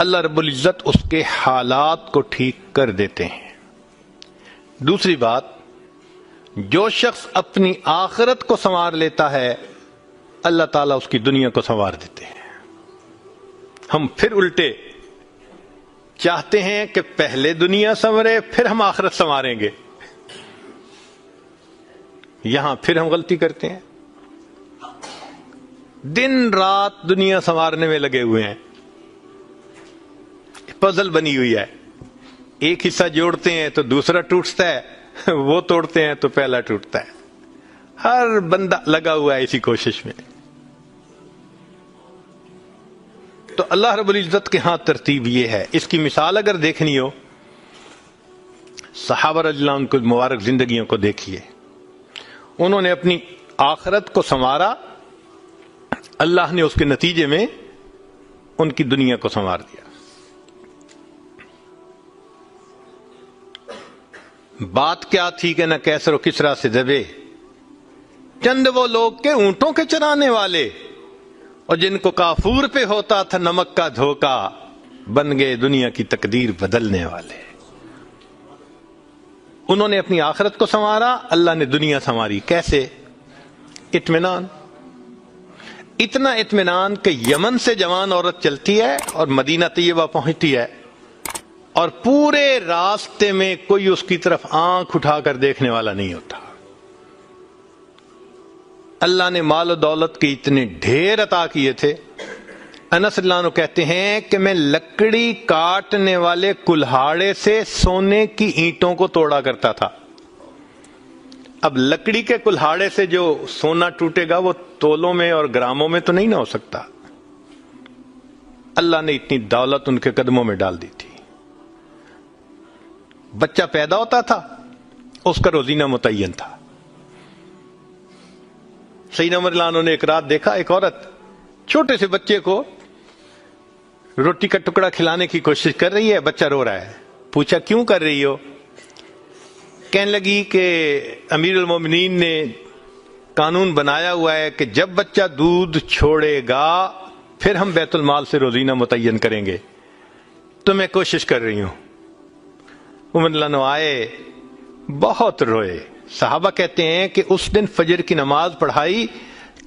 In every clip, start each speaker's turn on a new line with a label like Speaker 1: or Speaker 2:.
Speaker 1: اللہ رب العزت اس کے حالات کو ٹھیک کر دیتے ہیں۔ دوسری بات، جو شخص اپنی آخرت کو سنوار لیتا ہے اللہ تعالیٰ اس کی دنیا کو سنوار دیتے ہیں۔ ہم پھر الٹے چاہتے ہیں کہ پہلے دنیا سنورے پھر ہم آخرت سنواریں گے، یہاں پھر ہم غلطی کرتے ہیں، دن رات دنیا سنوارنے میں لگے ہوئے ہیں، پزل بنی ہوئی ہے، ایک حصہ جوڑتے ہیں تو دوسرا ٹوٹتا ہے، وہ توڑتے ہیں تو پہلا ٹوٹتا ہے، ہر بندہ لگا ہوا ہے اسی کوشش میں۔ تو اللہ رب العزت کے ہاں ترتیب یہ ہے۔ اس کی مثال اگر دیکھنی ہو، صحابہ رضی اللہ عنہ کی مبارک زندگیوں کو دیکھیے، انہوں نے اپنی آخرت کو سنوارا، اللہ نے اس کے نتیجے میں ان کی دنیا کو سنوار دیا۔ بات کیا تھی کہ نہ کیسر و کسرا سے دبے، چند وہ لوگ کے اونٹوں کے چرانے والے، اور جن کو کافور پہ ہوتا تھا نمک کا دھوکا، بن گئے دنیا کی تقدیر بدلنے والے۔ انہوں نے اپنی آخرت کو سنوارا، اللہ نے دنیا سنواری۔ کیسے؟ اطمینان، اتنا اطمینان کہ یمن سے جوان عورت چلتی ہے اور مدینہ طیبہ پہنچتی ہے، اور پورے راستے میں کوئی اس کی طرف آنکھ اٹھا کر دیکھنے والا نہیں ہوتا۔ اللہ نے مال و دولت کے اتنے ڈھیر عطا کیے تھے، انس رضی اللہ عنہ کہتے ہیں کہ میں لکڑی کاٹنے والے کلہاڑے سے سونے کی اینٹوں کو توڑا کرتا تھا۔ اب لکڑی کے کلہاڑے سے جو سونا ٹوٹے گا وہ تولوں میں اور گراموں میں تو نہیں نہ ہو سکتا۔ اللہ نے اتنی دولت ان کے قدموں میں ڈال دی تھی۔ بچہ پیدا ہوتا تھا، اس کا روزینہ متعین تھا۔ سیدنا عمر رضی اللہ عنہ نے ایک رات دیکھا، ایک عورت چھوٹے سے بچے کو روٹی کا ٹکڑا کھلانے کی کوشش کر رہی ہے، بچہ رو رہا ہے۔ پوچھا کیوں کر رہی ہو؟ کہنے لگی کہ امیر المومنین نے قانون بنایا ہوا ہے کہ جب بچہ دودھ چھوڑے گا پھر ہم بیت المال سے روزینہ متعین کریں گے، تو میں کوشش کر رہی ہوں۔ عمر رضی اللہ عنہ آئے، بہت روئے۔ صحابہ کہتے ہیں کہ اس دن فجر کی نماز پڑھائی،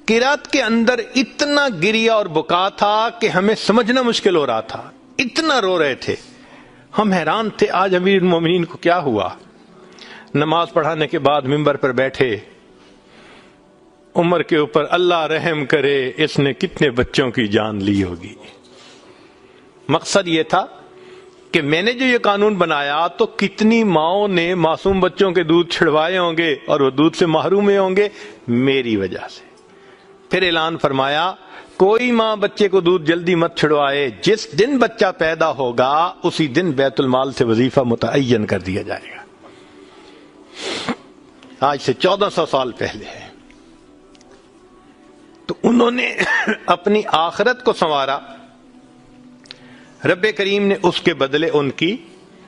Speaker 1: قرات کے اندر اتنا گریا اور بکا تھا کہ ہمیں سمجھنا مشکل ہو رہا تھا، اتنا رو رہے تھے۔ ہم حیران تھے آج امیر المومنین کو کیا ہوا۔ نماز پڑھانے کے بعد ممبر پر بیٹھے، عمر کے اوپر اللہ رحم کرے، اس نے کتنے بچوں کی جان لی ہوگی۔ مقصد یہ تھا کہ میں نے جو یہ قانون بنایا تو کتنی ماؤں نے معصوم بچوں کے دودھ چھڑوائے ہوں گے اور وہ دودھ سے محروم ہوں گے میری وجہ سے۔ پھر اعلان فرمایا کوئی ماں بچے کو دودھ جلدی مت چھڑوائے، جس دن بچہ پیدا ہوگا اسی دن بیت المال سے وظیفہ متعین کر دیا جائے گا۔ آج سے 1400 سال پہلے ہے۔ تو انہوں نے اپنی آخرت کو سنوارا، رب کریم نے اس کے بدلے ان کی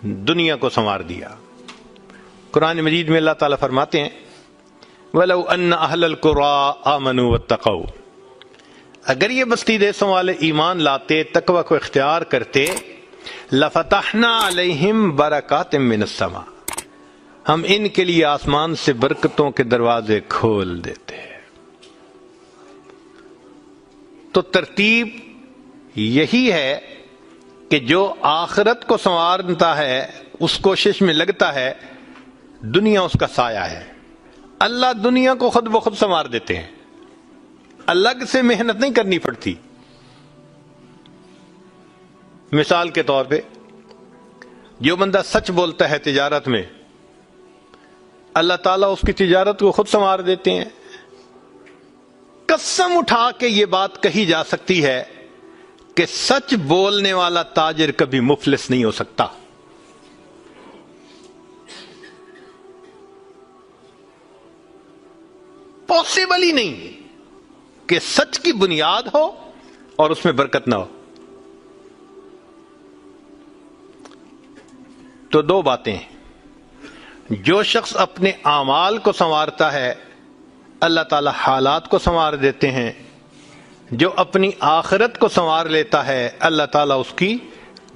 Speaker 1: دنیا کو سنوار دیا۔ قرآن مجید میں اللہ تعالیٰ فرماتے ہیں وَلَوْ أَنَّ أَهْلَ الْقُرَىٰ آمَنُوا وَاتَّقَوْا، اگر یہ بستی دیسوں والے ایمان لاتے، تقوی کو اختیار کرتے، لَفَتَحْنَا عَلَيْهِمْ بَرَكَاتٍ مِّنَ السَّمَاءِ، ہم ان کے لیے آسمان سے برکتوں کے دروازے کھول دیتے۔ تو ترتیب یہی ہے کہ جو آخرت کو سنوارتا ہے، اس کوشش میں لگتا ہے، دنیا اس کا سایہ ہے۔ اللہ دنیا کو خود بخود سنوار دیتے ہیں، الگ سے محنت نہیں کرنی پڑتی۔ مثال کے طور پہ جو بندہ سچ بولتا ہے تجارت میں، اللہ تعالیٰ اس کی تجارت کو خود سنوار دیتے ہیں۔ قسم اٹھا کے یہ بات کہی جا سکتی ہے کہ سچ بولنے والا تاجر کبھی مفلس نہیں ہو سکتا۔ پاسبل ہی نہیں کہ سچ کی بنیاد ہو اور اس میں برکت نہ ہو۔ تو دو باتیں ہیں، جو شخص اپنے اعمال کو سنوارتا ہے اللہ تعالی حالات کو سنوار دیتے ہیں، جو اپنی آخرت کو سنوار لیتا ہے اللہ تعالیٰ اس کی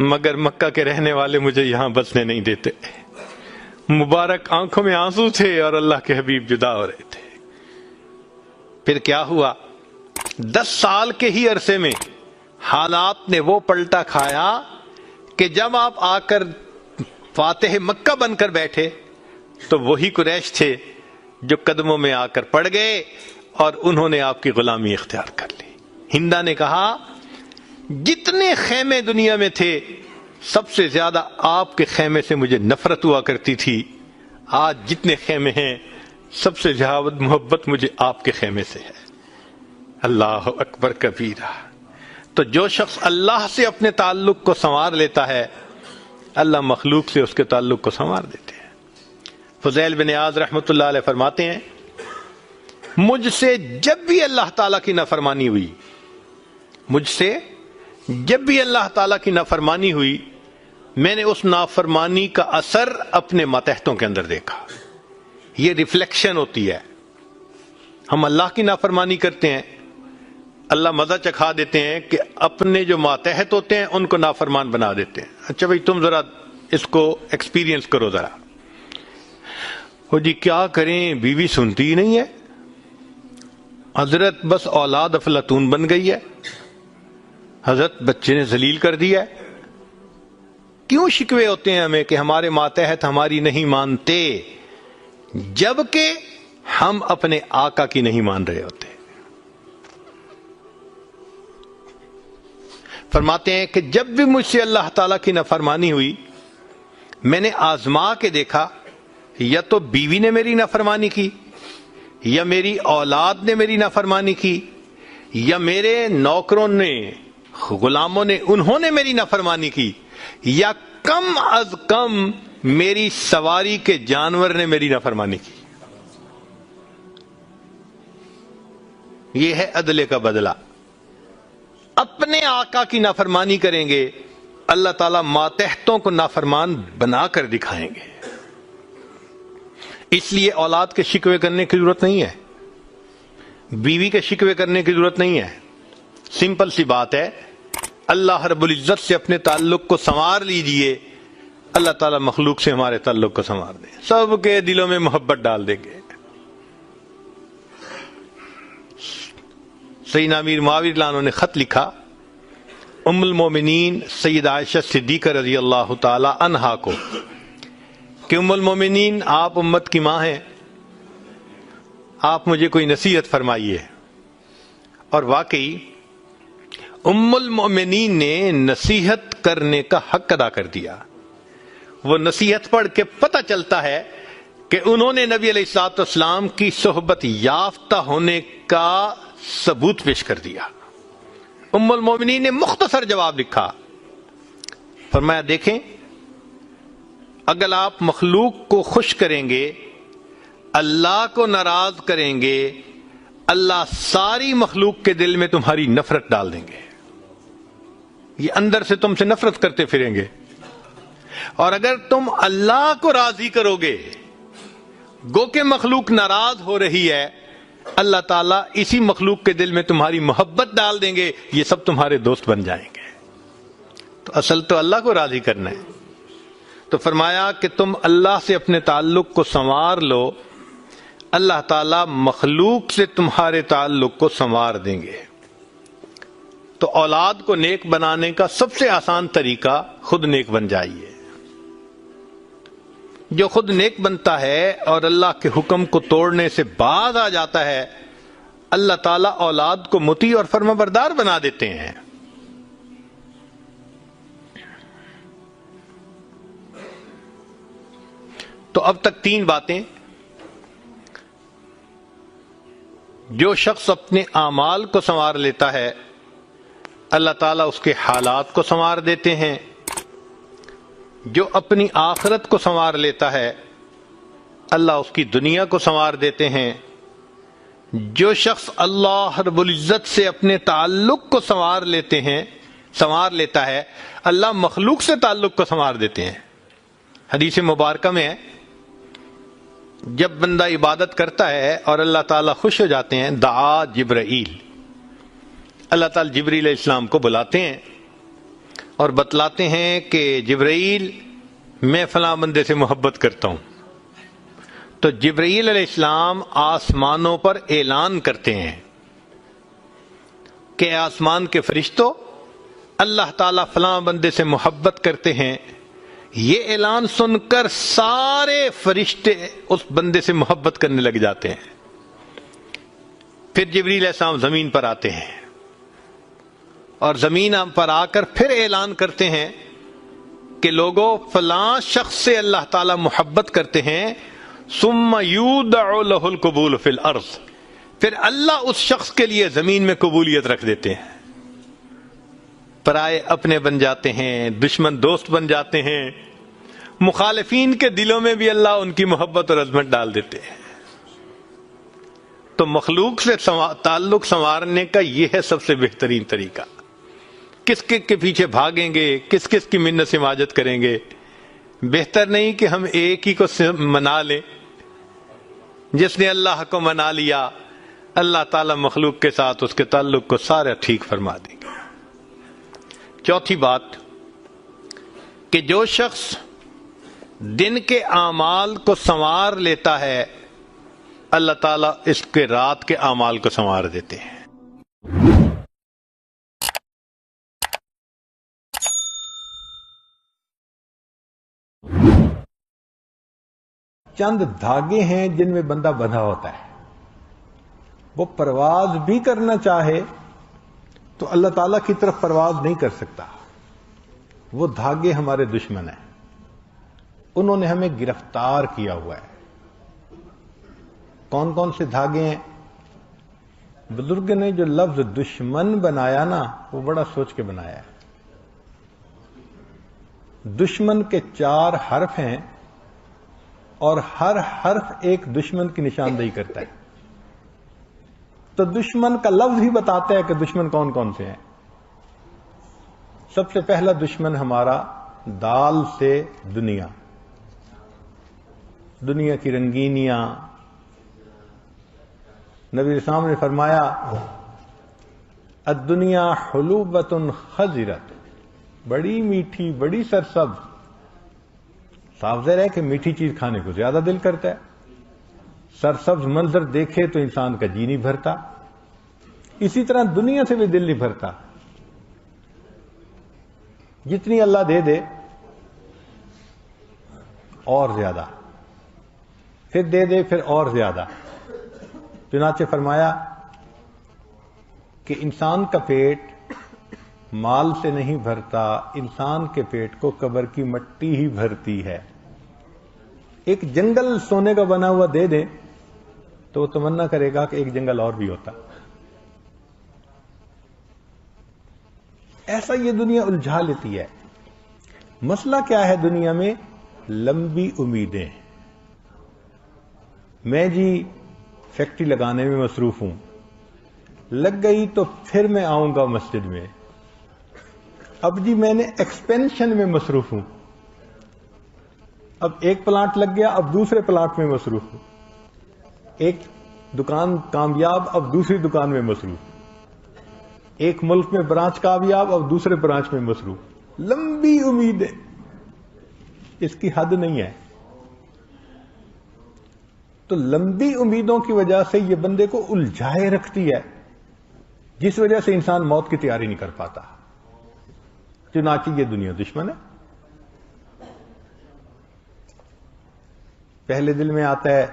Speaker 1: مگر مکہ کے رہنے والے مجھے یہاں بسنے نہیں دیتے. مبارک آنکھوں میں آنسو تھے اور اللہ کے حبیب جدا ہو رہے تھے. پھر کیا ہوا؟ 10 سال کے ہی عرصے میں حالات نے وہ پلٹا کھایا کہ جب آپ آ کر فاتح مکہ بن کر بیٹھے تو وہی قریش تھے جو قدموں میں آ کر پڑ گئے اور انہوں نے آپ کی غلامی اختیار کر لی. ہندا نے کہا جتنے خیمے دنیا میں تھے سب سے زیادہ آپ کے خیمے سے مجھے نفرت ہوا کرتی تھی. آج جتنے خیمے ہیں سب سے زیادہ محبت مجھے آپ کے خیمے سے ہے. اللہ اکبر کبیرہ. تو جو شخص اللہ سے اپنے تعلق کو سنوار لیتا ہے اللہ مخلوق سے اس کے تعلق کو سنوار دیتے ہیں. فضیل بن عیاض رحمۃ اللہ علیہ فرماتے ہیں مجھ سے جب بھی اللہ تعالیٰ کی نافرمانی ہوئی، مجھ سے جب بھی اللہ تعالیٰ کی نافرمانی ہوئی میں نے اس نافرمانی کا اثر اپنے ماتحتوں کے اندر دیکھا. یہ ریفلیکشن ہوتی ہے. ہم اللہ کی نافرمانی کرتے ہیں، اللہ مزہ چکھا دیتے ہیں کہ اپنے جو ماتحت ہوتے ہیں ان کو نافرمان بنا دیتے ہیں. اچھا بھائی تم ذرا اس کو ایکسپیرینس کرو ذرا. وہ جی کیا کریں، بیوی سنتی ہی نہیں ہے، حضرت بس اولاد افلاطون بن گئی ہے، حضرت بچے نے ذلیل کر دیا ہے. کیوں شکوے ہوتے ہیں ہمیں کہ ہمارے ماتحت ہماری نہیں مانتے جبکہ ہم اپنے آقا کی نہیں مان رہے ہوتے. فرماتے ہیں کہ جب بھی مجھ سے اللہ تعالیٰ کی نافرمانی ہوئی میں نے آزما کے دیکھا یا تو بیوی نے میری نافرمانی کی یا میری اولاد نے میری نافرمانی کی یا میرے نوکروں نے غلاموں نے انہوں نے میری نافرمانی کی یا کم از کم میری سواری کے جانور نے میری نافرمانی کی. یہ ہے عدل کا بدلہ. اپنے آقا کی نافرمانی کریں گے اللہ تعالیٰ ماتحتوں کو نافرمان بنا کر دکھائیں گے. اس لیے اولاد کے شکوے کرنے کی ضرورت نہیں ہے، بیوی کے شکوے کرنے کی ضرورت نہیں ہے. سمپل سی بات ہے، اللہ رب العزت سے اپنے تعلق کو سنوار لیجئے، اللہ تعالیٰ مخلوق سے ہمارے تعلق کو سنوار دیں، سب کے دلوں میں محبت ڈال دیں گے. سیدنا امیر معاویہ رضی اللہ عنہ نے خط لکھا ام المومنین سید عائشہ صدیقہ رضی اللہ تعالی عنہا کو کہ ام المومنین آپ امت کی ماں ہیں، آپ مجھے کوئی نصیحت فرمائیے. اور واقعی ام المومنین نے نصیحت کرنے کا حق ادا کر دیا. وہ نصیحت پڑھ کے پتہ چلتا ہے کہ انہوں نے نبی علیہ الصلوۃ والسلام کی صحبت یافتہ ہونے کا ثبوت پیش کر دیا. ام المومنین نے مختصر جواب لکھا، فرمایا دیکھیں اگر آپ مخلوق کو خوش کریں گے اللہ کو ناراض کریں گے اللہ ساری مخلوق کے دل میں تمہاری نفرت ڈال دیں گے. یہ اندر سے تم سے نفرت کرتے پھریں گے. اور اگر تم اللہ کو راضی کرو گے گو کہ مخلوق ناراض ہو رہی ہے اللہ تعالیٰ اسی مخلوق کے دل میں تمہاری محبت ڈال دیں گے، یہ سب تمہارے دوست بن جائیں گے. تو اصل تو اللہ کو راضی کرنا ہے. تو فرمایا کہ تم اللہ سے اپنے تعلق کو سنوار لو اللہ تعالیٰ مخلوق سے تمہارے تعلق کو سنوار دیں گے. تو اولاد کو نیک بنانے کا سب سے آسان طریقہ خود نیک بن جائیے. جو خود نیک بنتا ہے اور اللہ کے حکم کو توڑنے سے باز آ جاتا ہے اللہ تعالیٰ اولاد کو مطیع اور فرمانبردار بنا دیتے ہیں. تو اب تک 3 باتیں. جو شخص اپنے اعمال کو سنوار لیتا ہے اللہ تعالیٰ اس کے حالات کو سنوار دیتے ہیں. جو اپنی آخرت کو سنوار لیتا ہے اللہ اس کی دنیا کو سنوار دیتے ہیں. جو شخص اللہ رب العزت سے اپنے تعلق کو سنوار لیتا ہے اللہ مخلوق سے تعلق کو سنوار دیتے ہیں. حدیث مبارکہ میں ہے جب بندہ عبادت کرتا ہے اور اللہ تعالیٰ خوش ہو جاتے ہیں دعا جبرائیل، اللہ تعالیٰ جبریل علیہ السلام کو بلاتے ہیں اور بتلاتے ہیں کہ جبرائیل میں فلاں بندے سے محبت کرتا ہوں، تو جبرائیل علیہ السلام آسمانوں پر اعلان کرتے ہیں کہ آسمان کے فرشتوں، اللہ تعالیٰ فلاں بندے سے محبت کرتے ہیں۔ یہ اعلان سن کر سارے فرشتے اس بندے سے محبت کرنے لگ جاتے ہیں۔ پھر جبرائیل علیہ السلام زمین پر آتے ہیں اور زمین پر آ کر پھر اعلان کرتے ہیں کہ لوگوں، فلاں شخص سے اللہ تعالیٰ محبت کرتے ہیں، ثم یودع لہ القبول فی الارض، پھر اللہ اس شخص کے لیے زمین میں قبولیت رکھ دیتے ہیں۔ پرائے اپنے بن جاتے ہیں، دشمن دوست بن جاتے ہیں، مخالفین کے دلوں میں بھی اللہ ان کی محبت اور عظمت ڈال دیتے ہیں۔ تو مخلوق سے تعلق سنوارنے کا یہ ہے سب سے بہترین طریقہ۔ کس کے پیچھے بھاگیں گے، کس کی منت سماجت کریں گے؟ بہتر نہیں کہ ہم ایک ہی کو منا لیں؟ جس نے اللہ کو منا لیا، اللہ تعالی مخلوق کے ساتھ اس کے تعلق کو سارا ٹھیک فرما دیں گے۔ چوتھی بات کہ جو شخص دن کے اعمال کو سنوار لیتا ہے، اللہ تعالیٰ اس کے رات کے اعمال کو سنوار دیتے ہیں۔
Speaker 2: چند دھاگے ہیں جن میں بندہ بندھا ہوتا ہے، وہ پرواز بھی کرنا چاہے تو اللہ تعالیٰ کی طرف پرواز نہیں کر سکتا۔ وہ دھاگے ہمارے دشمن ہیں، انہوں نے ہمیں گرفتار کیا ہوا ہے۔ کون کون سے دھاگے ہیں؟ بزرگ نے جو لفظ دشمن بنایا نا، وہ بڑا سوچ کے بنایا ہے۔ دشمن کے 4 حرف ہیں اور ہر حرف ایک دشمن کی نشاندہی کرتا ہے۔ تو دشمن کا لفظ ہی بتاتا ہے کہ دشمن کون کون سے ہیں۔ سب سے پہلا دشمن ہمارا دال سے دنیا، دنیا کی رنگینیاں۔ نبی اسلام نے فرمایا الدنیا حلوبۃ خضرۃ، بڑی میٹھی، بڑی سرسبز۔ صاف ظاہر ہے کہ میٹھی چیز کھانے کو زیادہ دل کرتا ہے، سرسبز منظر دیکھے تو انسان کا جی نہیں بھرتا، اسی طرح دنیا سے بھی دل نہیں بھرتا۔ جتنی اللہ دے دے اور زیادہ، پھر دے دے پھر اور زیادہ۔ چنانچہ فرمایا کہ انسان کا پیٹ مال سے نہیں بھرتا، انسان کے پیٹ کو قبر کی مٹی ہی بھرتی ہے۔ ایک جنگل سونے کا بنا ہوا دے دیں تو وہ تمنا کرے گا کہ ایک جنگل اور بھی ہوتا۔ ایسا یہ دنیا الجھا لیتی ہے۔ مسئلہ کیا ہے دنیا میں؟ لمبی امیدیں۔ میں جی فیکٹری لگانے میں مصروف ہوں، لگ گئی تو پھر میں آؤں گا مسجد میں۔ اب جی میں نے ایکسپینشن میں مصروف ہوں، اب ایک پلانٹ لگ گیا، اب دوسرے پلانٹ میں مصروف ہوں۔ ایک دکان کامیاب، اب دوسری دکان میں مصروف۔ ایک ملک میں برانچ کامیاب، اب دوسرے برانچ میں مصروف۔ لمبی امیدیں، اس کی حد نہیں ہے۔ تو لمبی امیدوں کی وجہ سے یہ بندے کو الجھائے رکھتی ہے، جس وجہ سے انسان موت کی تیاری نہیں کر پاتا۔ چنانچہ یہ دنیا دشمن ہے۔ پہلے دل میں آتا ہے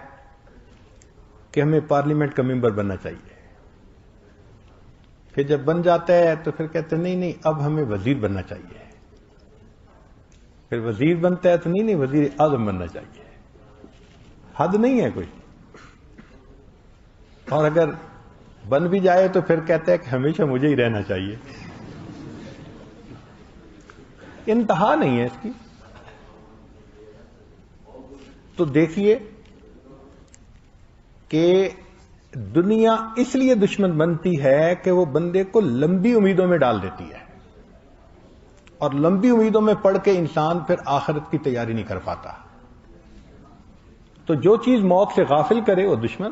Speaker 2: کہ ہمیں پارلیمنٹ کا ممبر بننا چاہیے، پھر جب بن جاتا ہے تو پھر کہتے ہیں نہیں اب ہمیں وزیر بننا چاہیے، پھر وزیر بنتا ہے تو نہیں وزیر اعظم بننا چاہیے۔ حد نہیں ہے کوئی، اور اگر بن بھی جائے تو پھر کہتا ہے کہ ہمیشہ مجھے ہی رہنا چاہیے۔ انتہا نہیں ہے اس کی۔ تو دیکھیے کہ دنیا اس لیے دشمن بنتی ہے کہ وہ بندے کو لمبی امیدوں میں ڈال دیتی ہے، اور لمبی امیدوں میں پڑھ کے انسان پھر آخرت کی تیاری نہیں کر پاتا۔ تو جو چیز موت سے غافل کرے وہ دشمن۔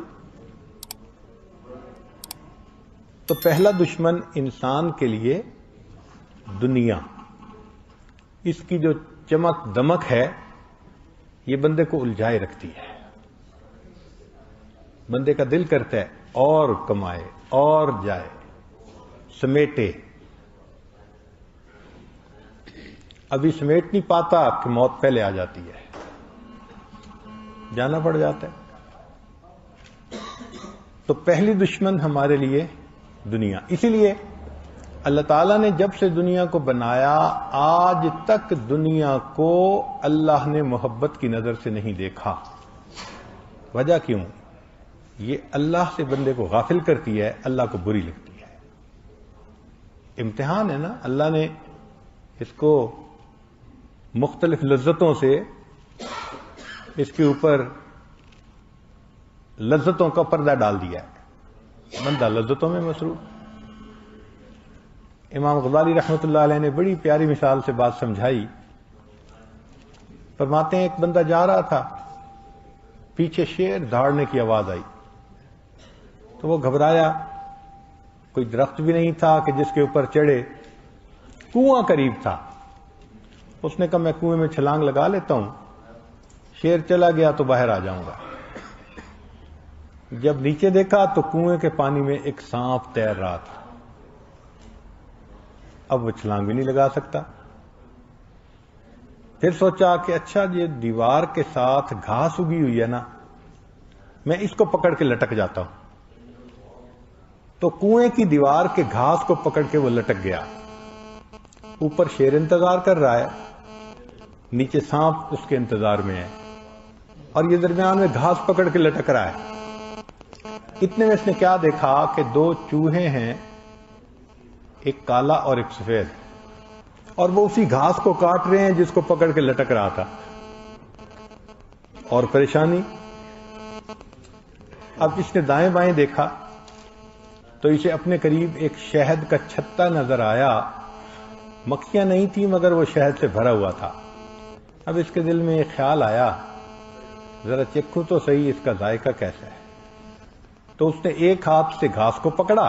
Speaker 2: تو پہلا دشمن انسان کے لیے دنیا، اس کی جو چمک دمک ہے یہ بندے کو الجھائے رکھتی ہے. بندے کا دل کرتا ہے اور کمائے اور جائے سمیٹے. ابھی سمیٹ نہیں پاتا کہ موت پہلے آ جاتی ہے, جانا پڑ جاتا ہے. تو پہلی دشمن ہمارے لیے دنیا. اسی لیے اللہ تعالیٰ نے جب سے دنیا کو بنایا آج تک دنیا کو اللہ نے محبت کی نظر سے نہیں دیکھا. وجہ کیوں؟ یہ اللہ سے بندے کو غافل کرتی ہے, اللہ کو بری لگتی ہے. امتحان ہے نا, اللہ نے اس کو مختلف لذتوں سے اس کے اوپر لذتوں کا پردہ ڈال دیا ہے, بندہ لذتوں میں مصروف. امام غزالی رحمۃ اللہ علیہ نے بڑی پیاری مثال سے بات سمجھائی. فرماتے ہیں ایک بندہ جا رہا تھا, پیچھے شیر دھاڑنے کی آواز آئی تو وہ گھبرایا. کوئی درخت بھی نہیں تھا کہ جس کے اوپر چڑھے, کنواں قریب تھا. اس نے کہا میں کنویں میں چھلانگ لگا لیتا ہوں, شیر چلا گیا تو باہر آ جاؤں گا. جب نیچے دیکھا تو کنویں کے پانی میں ایک سانپ تیر رہا تھا. اب وہ چھلانگ بھی نہیں لگا سکتا. پھر سوچا کہ اچھا یہ دیوار کے ساتھ گھاس اگی ہوئی ہے نا, میں اس کو پکڑ کے لٹک جاتا ہوں. تو کنویں کی دیوار کے گھاس کو پکڑ کے وہ لٹک گیا. اوپر شیر انتظار کر رہا ہے, نیچے سانپ اس کے انتظار میں ہے, اور یہ درمیان میں گھاس پکڑ کے لٹک رہا ہے. اتنے میں اس نے کیا دیکھا کہ دو چوہے ہیں, ایک کالا اور ایک سفید, اور وہ اسی گھاس کو کاٹ رہے ہیں جس کو پکڑ کے لٹک رہا تھا. اور پریشانی, اب اس نے دائیں بائیں دیکھا تو اسے اپنے قریب ایک شہد کا چھتا نظر آیا. مکھیاں نہیں تھی مگر وہ شہد سے بھرا ہوا تھا. اب اس کے دل میں ایک خیال آیا, ذرا چکھوں تو صحیح اس کا ذائقہ کیسا ہے. تو اس نے ایک ہاتھ سے گھاس کو پکڑا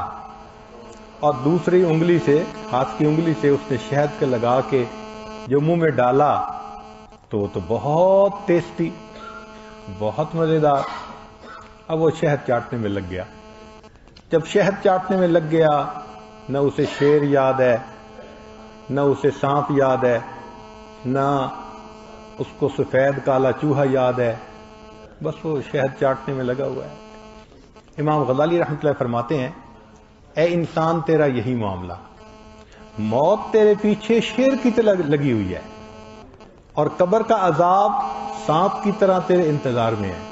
Speaker 2: اور دوسری انگلی سے, ہاتھ کی انگلی سے اس نے شہد کے لگا کے جو منہ میں ڈالا تو وہ تو بہت ٹیسٹی, بہت مزیدار. اب وہ شہد چاٹنے میں لگ گیا. جب شہد چاٹنے میں لگ گیا, نہ اسے شیر یاد ہے, نہ اسے سانپ یاد ہے, نہ اس کو سفید کالا چوہا یاد ہے, بس وہ شہد چاٹنے میں لگا ہوا ہے. امام غزالی رحمۃ اللہ فرماتے ہیں, اے انسان تیرا یہی معاملہ, موت تیرے پیچھے شیر کی طرح لگی ہوئی ہے, اور قبر کا عذاب سانپ کی طرح تیرے انتظار میں ہے,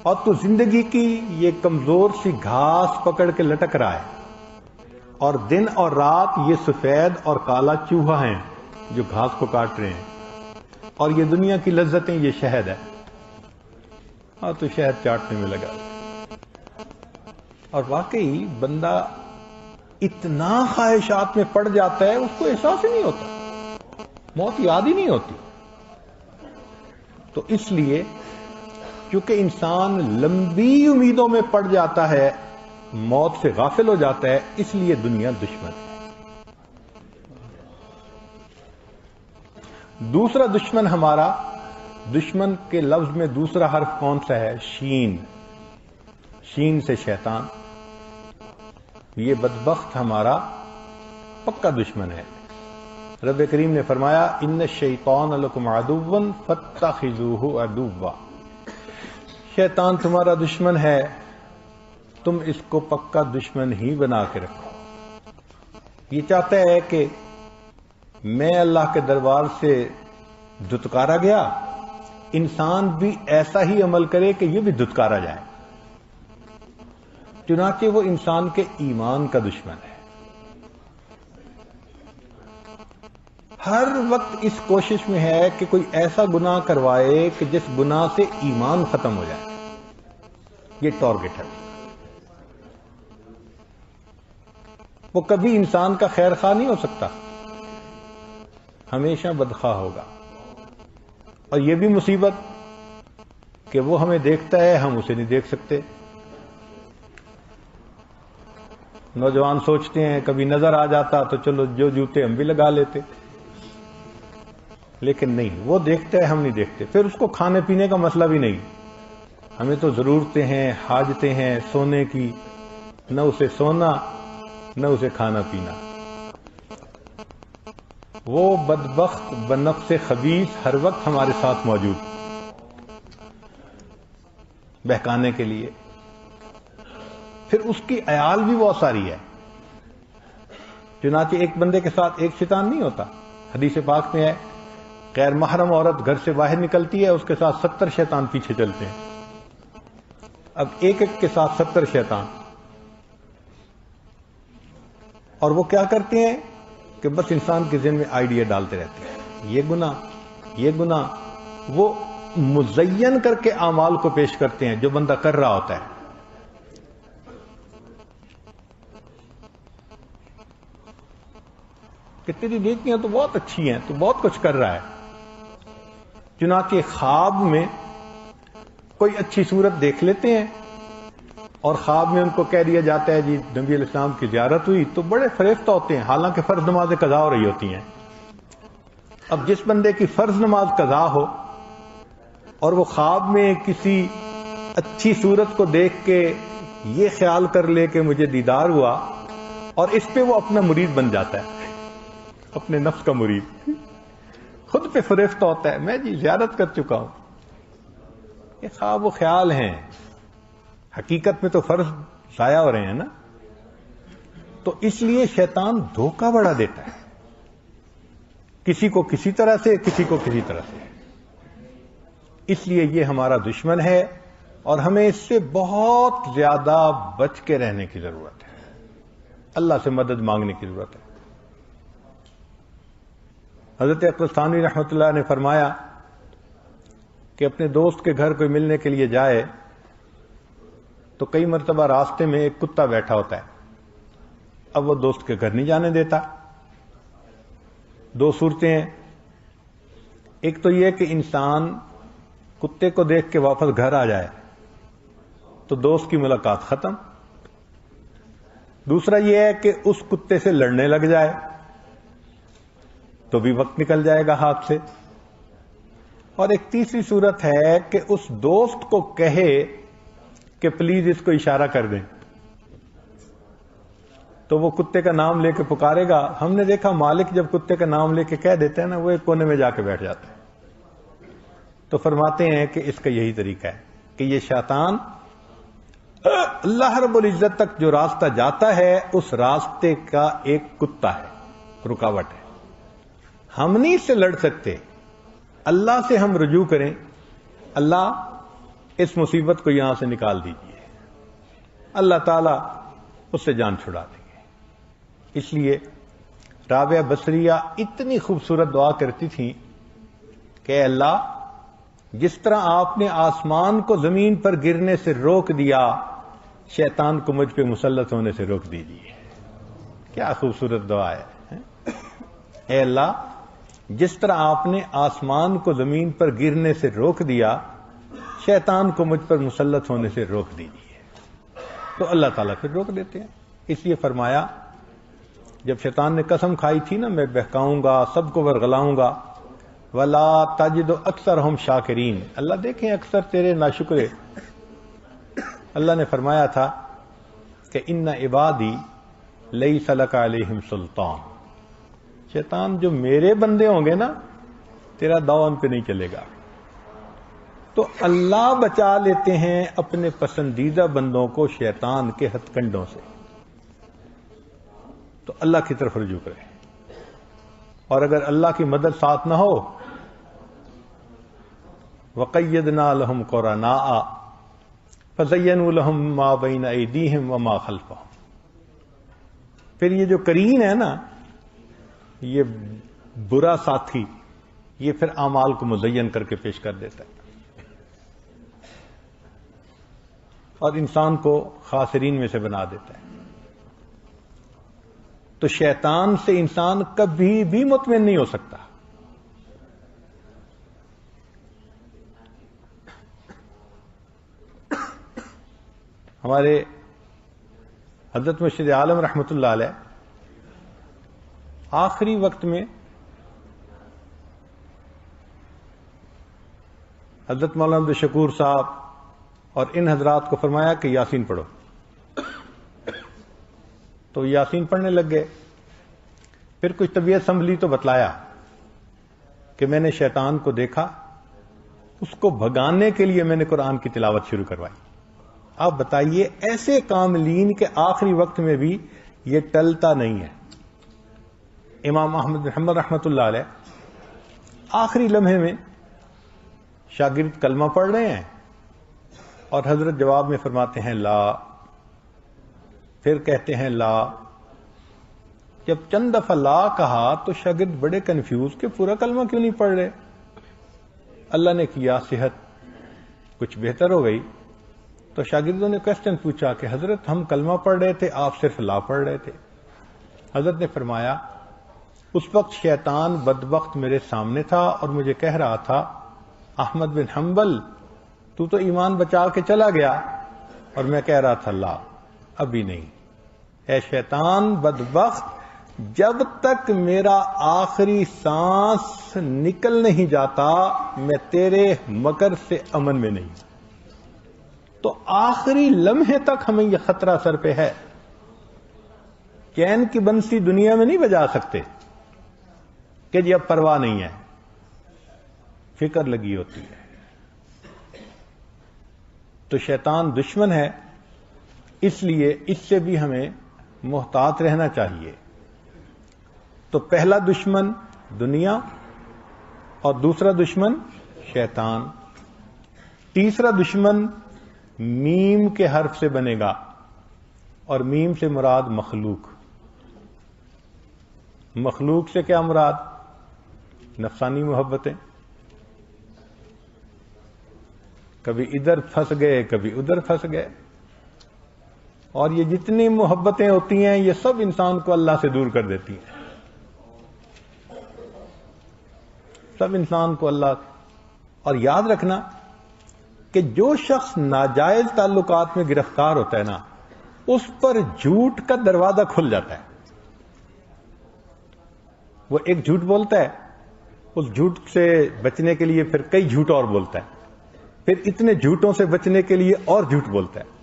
Speaker 2: اور تو زندگی کی یہ کمزور سی گھاس پکڑ کے لٹک رہا ہے, اور دن اور رات یہ سفید اور کالا چوہا ہیں جو گھاس کو کاٹ رہے ہیں, اور یہ دنیا کی لذتیں یہ شہد ہے, اور تو شہد چاٹنے میں لگا. اور واقعی بندہ اتنا خواہشات میں پڑ جاتا ہے اس کو احساس ہی نہیں ہوتا, موت یاد ہی نہیں ہوتی. تو اس لیے کیونکہ انسان لمبی امیدوں میں پڑ جاتا ہے, موت سے غافل ہو جاتا ہے, اس لیے دنیا دشمن ہے. دوسرا دشمن ہمارا, دشمن کے لفظ میں دوسرا حرف کون سا ہے؟ شین. شین سے شیطان. یہ بدبخت ہمارا پکا دشمن ہے. رب کریم نے فرمایا ان الشیطان لکم عدو فاتخذوہ عدوا, شیطان تمہارا دشمن ہے, تم اس کو پکا دشمن ہی بنا کے رکھو. یہ چاہتا ہے کہ میں اللہ کے دربار سے دھتکارا گیا, انسان بھی ایسا ہی عمل کرے کہ یہ بھی دھتکارا جائے. چنانچہ وہ انسان کے ایمان کا دشمن ہے. ہر وقت اس کوشش میں ہے کہ کوئی ایسا گناہ کروائے کہ جس گناہ سے ایمان ختم ہو جائے. یہ ٹارگٹ ہے. وہ کبھی انسان کا خیر خواہ نہیں ہو سکتا, ہمیشہ بدخواہ ہوگا. اور یہ بھی مصیبت کہ وہ ہمیں دیکھتا ہے, ہم اسے نہیں دیکھ سکتے. نوجوان سوچتے ہیں کبھی نظر آ جاتا تو چلو جو جوتے ہم بھی لگا لیتے, لیکن نہیں، وہ دیکھتا ہے، ہم نہیں دیکھتے. پھر اس کو کھانے پینے کا مسئلہ بھی نہیں. ہمیں تو ضرورتیں ہیں، حاجتیں ہیں سونے کی، نہ اسے سونا نہ اسے کھانا پینا. وہ بدبخت بنفس خبیث ہر وقت ہمارے ساتھ موجود، بہکانے کے لیے. پھر اس کی عیال بھی بہت ساری ہے. چنانچہ ایک بندے کے ساتھ ایک شیطان نہیں ہوتا. حدیث پاک میں ہے غیر محرم عورت گھر سے باہر نکلتی ہے، اس کے ساتھ 70 شیطان پیچھے چلتے ہیں. اب ایک ایک کے ساتھ 70 شیطان. اور وہ کیا کرتے ہیں کہ بس انسان کے ذہن میں آئیڈیا ڈالتے رہتے ہیں، یہ گناہ یہ گناہ. وہ مزین کر کے اعمال کو پیش کرتے ہیں جو بندہ کر رہا ہوتا ہے. کہ تیری نیکیاں تو بہت اچھی ہیں، تو بہت کچھ کر رہا ہے. چنانچہ خواب میں کوئی اچھی صورت دیکھ لیتے ہیں اور خواب میں ان کو کہہ دیا جاتا ہے جی نبی علیہ السلام کی زیارت ہوئی، تو بڑے فریفتہ ہوتے ہیں، حالانکہ فرض نمازیں قضا ہو رہی ہوتی ہیں. اب جس بندے کی فرض نماز قضا ہو اور وہ خواب میں کسی اچھی صورت کو دیکھ کے یہ خیال کر لے کہ مجھے دیدار ہوا، اور اس پہ وہ اپنا مرید بن جاتا ہے، اپنے نفس کا مرید، خود پہ فریفتہ ہوتا ہے، میں جی زیارت کر چکا ہوں. یہ خواب و خیال ہیں، حقیقت میں تو فرض ضائع ہو رہے ہیں نا. تو اس لیے شیطان دھوکہ بڑا دیتا ہے، کسی کو کسی طرح سے، کسی کو کسی طرح سے. اس لیے یہ ہمارا دشمن ہے اور ہمیں اس سے بہت زیادہ بچ کے رہنے کی ضرورت ہے، اللہ سے مدد مانگنے کی ضرورت ہے. حضرت اقدس تھانوی رحمۃ اللہ نے فرمایا کہ اپنے دوست کے گھر کوئی ملنے کے لیے جائے تو کئی مرتبہ راستے میں ایک کتا بیٹھا ہوتا ہے. اب وہ دوست کے گھر نہیں جانے دیتا. دو صورتیں ہیں، ایک تو یہ کہ انسان کتے کو دیکھ کے واپس گھر آ جائے تو دوست کی ملاقات ختم. دوسرا یہ ہے کہ اس کتے سے لڑنے لگ جائے تو بھی وقت نکل جائے گا ہاتھ سے. اور ایک تیسری صورت ہے کہ اس دوست کو کہے کہ پلیز اس کو اشارہ کر دیں، تو وہ کتے کا نام لے کے پکارے گا. ہم نے دیکھا مالک جب کتے کا نام لے کے کہہ دیتے ہیں نا، وہ ایک کونے میں جا کے بیٹھ جاتا ہے. تو فرماتے ہیں کہ اس کا یہی طریقہ ہے کہ یہ شیطان اللہ رب العزت تک جو راستہ جاتا ہے اس راستے کا ایک کتا ہے، رکاوٹ ہے. ہم نہیں اس سے لڑ سکتے. اللہ سے ہم رجوع کریں، اللہ اس مصیبت کو یہاں سے نکال دیجیے، اللہ تعالیٰ اس سے جان چھڑا دیں گے. اس لیے رابعہ بصریہ اتنی خوبصورت دعا کرتی تھیں کہ اے اللہ، جس طرح آپ نے آسمان کو زمین پر گرنے سے روک دیا، شیطان کو مجھ پہ مسلط ہونے سے روک دیجیے. کیا خوبصورت دعا ہے. اے اللہ، جس طرح آپ نے آسمان کو زمین پر گرنے سے روک دیا، شیطان کو مجھ پر مسلط ہونے سے روک دیجیے. تو اللہ تعالیٰ پھر روک دیتے ہیں. اس لیے فرمایا جب شیطان نے قسم کھائی تھی نا، میں بہکاؤں گا، سب کو ورغلاؤں گا، وَلَا تَجِدُ أَكْثَرَهُمْ شَاكِرِينَ. اللہ دیکھیں اکثر تیرے ناشکرے. اللہ نے فرمایا تھا کہ اِنَّ عِبَادِي لَيْسَ لَكَ عَلَيْهِمْ سُلْطَانٌ. شیطان جو میرے بندے ہوں گے نا، تیرا داؤ ان پہ نہیں چلے گا. تو اللہ بچا لیتے ہیں اپنے پسندیدہ بندوں کو شیطان کے ہتھ کنڈوں سے. تو اللہ کی طرف رجوع کریں. اور اگر اللہ کی مدد ساتھ نہ ہو، وَقَيَّدْنَا لَهُمْ قُرَنَاءَ فَزَيَّنُوا لَهُم مَّا بَيْنَ أَيْدِيهِمْ وَمَا خَلْفَهُمْ. پھر یہ جو قرین ہے نا، یہ برا ساتھی، یہ پھر اعمال کو مزین کر کے پیش کر دیتا ہے اور انسان کو خاسرین میں سے بنا دیتا ہے. تو شیطان سے انسان کبھی بھی مطمئن نہیں ہو سکتا. ہمارے حضرت مرشد عالم رحمۃ اللہ علیہ آخری وقت میں حضرت مولانا عبد الشکور صاحب اور ان حضرات کو فرمایا کہ یاسین پڑھو، تو یاسین پڑھنے لگ گئے. پھر کچھ طبیعت سنبھلی تو بتلایا کہ میں نے شیطان کو دیکھا، اس کو بھگانے کے لیے میں نے قرآن کی تلاوت شروع کروائی. آپ بتائیے ایسے کاملین کے آخری وقت میں بھی یہ ٹلتا نہیں ہے. امام احمد بن حنبل رحمۃ اللہ علیہ آخری لمحے میں شاگرد کلمہ پڑھ رہے ہیں اور حضرت جواب میں فرماتے ہیں لا، پھر کہتے ہیں لا. جب چند دفعہ لا کہا تو شاگرد بڑے کنفیوز کہ پورا کلمہ کیوں نہیں پڑھ رہے. اللہ نے کیا صحت کچھ بہتر ہو گئی تو شاگردوں نے کوسچن پوچھا کہ حضرت ہم کلمہ پڑھ رہے تھے، آپ صرف لا پڑھ رہے تھے. حضرت نے فرمایا اس وقت شیطان بدبخت میرے سامنے تھا اور مجھے کہہ رہا تھا احمد بن حنبل تو ایمان بچا کے چلا گیا، اور میں کہہ رہا تھا لا ابھی نہیں. اے شیطان بدبخت، جب تک میرا آخری سانس نکل نہیں جاتا میں تیرے مکر سے امن میں نہیں. تو آخری لمحے تک ہمیں یہ خطرہ سر پہ ہے. چین کی بنسی دنیا میں نہیں بجا سکتے کہ جی اب پرواہ نہیں ہے، فکر لگی ہوتی ہے. تو شیطان دشمن ہے، اس لیے اس سے بھی ہمیں محتاط رہنا چاہیے. تو پہلا دشمن دنیا اور دوسرا دشمن شیطان. تیسرا دشمن میم کے حرف سے بنے گا، اور میم سے مراد مخلوق. مخلوق سے کیا مراد؟ نفسانی محبتیں. کبھی ادھر پھنس گئے کبھی ادھر پھنس گئے، اور یہ جتنی محبتیں ہوتی ہیں یہ سب انسان کو اللہ سے دور کر دیتی ہیں. سب انسان کو اللہ. اور یاد رکھنا کہ جو شخص ناجائز تعلقات میں گرفتار ہوتا ہے نا، اس پر جھوٹ کا دروازہ کھل جاتا ہے. وہ ایک جھوٹ بولتا ہے، اس جھوٹ سے بچنے کے لیے پھر کئی جھوٹ اور بولتا ہے، پھر اتنے جھوٹوں سے بچنے کے لیے اور جھوٹ بولتا ہے،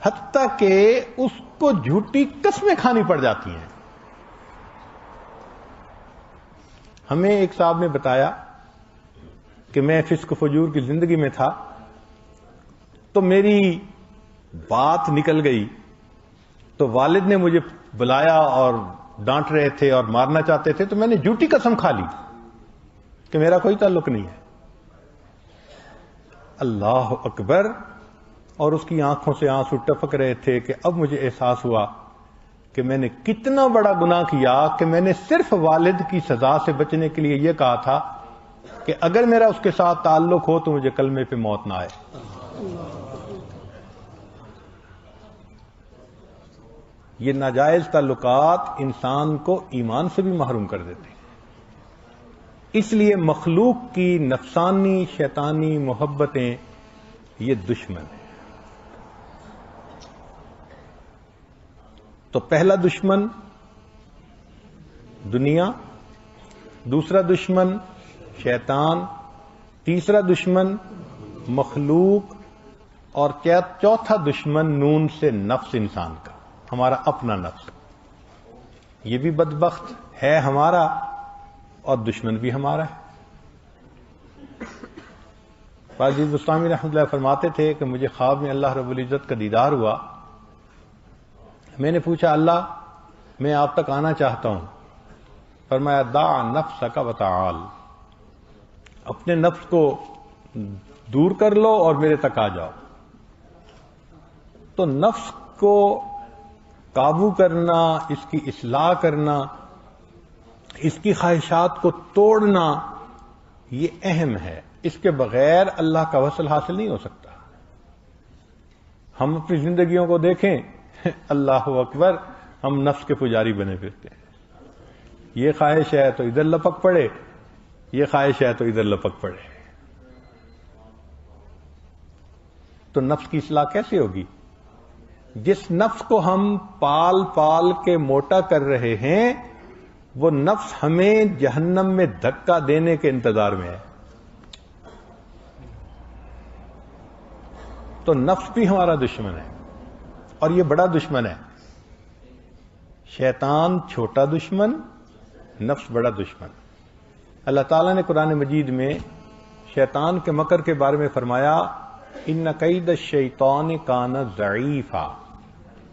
Speaker 2: حتیٰ کہ اس کو جھوٹی قسمیں کھانی پڑ جاتی ہیں. ہمیں ایک صاحب نے بتایا کہ میں فسق و فجور کی زندگی میں تھا تو میری بات نکل گئی، تو والد نے مجھے بلایا اور ڈانٹ رہے تھے اور مارنا چاہتے تھے، تو میں نے جھوٹی قسم کھا لی کہ میرا کوئی تعلق نہیں ہے. اللہ اکبر. اور اس کی آنکھوں سے آنسو ٹپک رہے تھے کہ اب مجھے احساس ہوا کہ میں نے کتنا بڑا گناہ کیا کہ میں نے صرف والد کی سزا سے بچنے کے لیے یہ کہا تھا کہ اگر میرا اس کے ساتھ تعلق ہو تو مجھے کلمے پہ موت نہ آئے. یہ ناجائز تعلقات انسان کو ایمان سے بھی محروم کر دیتے ہیں. اس لیے مخلوق کی نفسانی شیطانی محبتیں یہ دشمن ہیں. تو پہلا دشمن دنیا، دوسرا دشمن شیطان، تیسرا دشمن مخلوق، اور چوتھا دشمن نون سے نفس انسان کا، ہمارا اپنا نفس. یہ بھی بدبخت ہے ہمارا اور دشمن بھی ہمارا ہے. عزیز بستامی رحمۃ اللہ فرماتے تھے کہ مجھے خواب میں اللہ رب العزت کا دیدار ہوا. میں نے پوچھا اللہ میں آپ تک آنا چاہتا ہوں. فرمایا دع نفسک وتعال، اپنے نفس کو دور کر لو اور میرے تک آ جاؤ. تو نفس کو قابو کرنا، اس کی اصلاح کرنا، اس کی خواہشات کو توڑنا، یہ اہم ہے. اس کے بغیر اللہ کا وصل حاصل نہیں ہو سکتا. ہم اپنی زندگیوں کو دیکھیں، اللہ اکبر، ہم نفس کے پجاری بنے پھرتے ہیں. یہ خواہش ہے تو ادھر لپک پڑے، یہ خواہش ہے تو ادھر لپک پڑے. تو نفس کی اصلاح کیسے ہوگی؟ جس نفس کو ہم پال پال کے موٹا کر رہے ہیں وہ نفس ہمیں جہنم میں دھکا دینے کے انتظار میں ہے. تو نفس بھی ہمارا دشمن ہے، اور یہ بڑا دشمن ہے۔ شیطان چھوٹا دشمن، نفس بڑا دشمن۔ اللہ تعالیٰ نے قرآن مجید میں شیطان کے مکر کے بارے میں فرمایا ان کید الشیطان کان ضعیفا،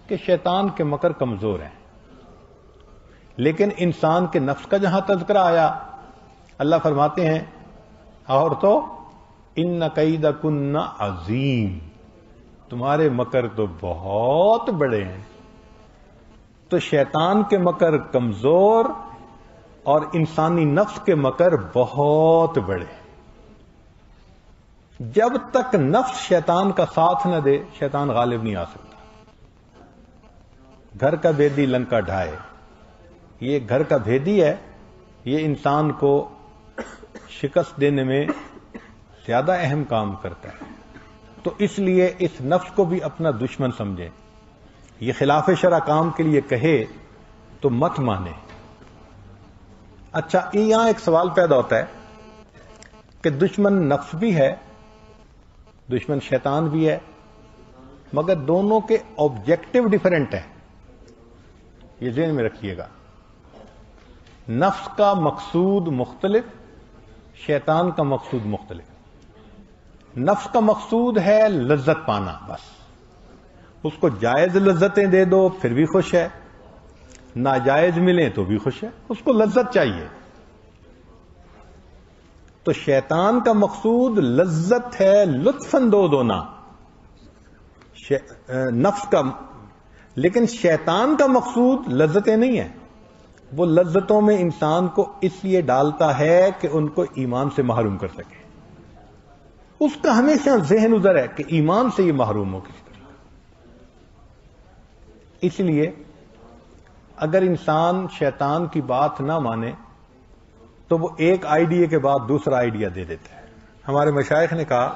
Speaker 2: کہ شیطان کے مکر کمزور ہیں۔ لیکن انسان کے نفس کا جہاں تذکرہ آیا، اللہ فرماتے ہیں اور تو ان کیدکن عظیم، تمہارے مکر تو بہت بڑے ہیں۔ تو شیطان کے مکر کمزور اور انسانی نفس کے مکر بہت بڑے۔ جب تک نفس شیطان کا ساتھ نہ دے، شیطان غالب نہیں آ سکتا۔ گھر کا بھیدی لنکا ڈھائے، یہ گھر کا بھیدی ہے، یہ انسان کو شکست دینے میں زیادہ اہم کام کرتا ہے۔ تو اس لیے اس نفس کو بھی اپنا دشمن سمجھیں۔ یہ خلاف شرع کام کے لیے کہے تو مت مانے۔ اچھا، یہاں ایک سوال پیدا ہوتا ہے کہ دشمن نفس بھی ہے، دشمن شیطان بھی ہے، مگر دونوں کے آبجیکٹو ڈیفرنٹ ہیں۔ یہ ذہن میں رکھیے گا، نفس کا مقصود مختلف، شیطان کا مقصود مختلف۔ نفس کا مقصود ہے لذت پانا، بس اس کو جائز لذتیں دے دو پھر بھی خوش ہے، ناجائز ملیں تو بھی خوش ہے، اس کو لذت چاہیے۔ تو شیطان کا مقصود لذت ہے، لطف اندوز ہونا نفس کا، لیکن شیطان کا مقصود لذتیں نہیں ہیں۔ وہ لذتوں میں انسان کو اس لیے ڈالتا ہے کہ ان کو ایمان سے محروم کر سکے۔ اس کا ہمیشہ ذہن ادھر ہے کہ ایمان سے یہ محروم ہو کسی طرح۔ اس لیے اگر انسان شیطان کی بات نہ مانے تو وہ ایک آئیڈیا کے بعد دوسرا آئیڈیا دے دیتا ہے۔ ہمارے مشائخ نے کہا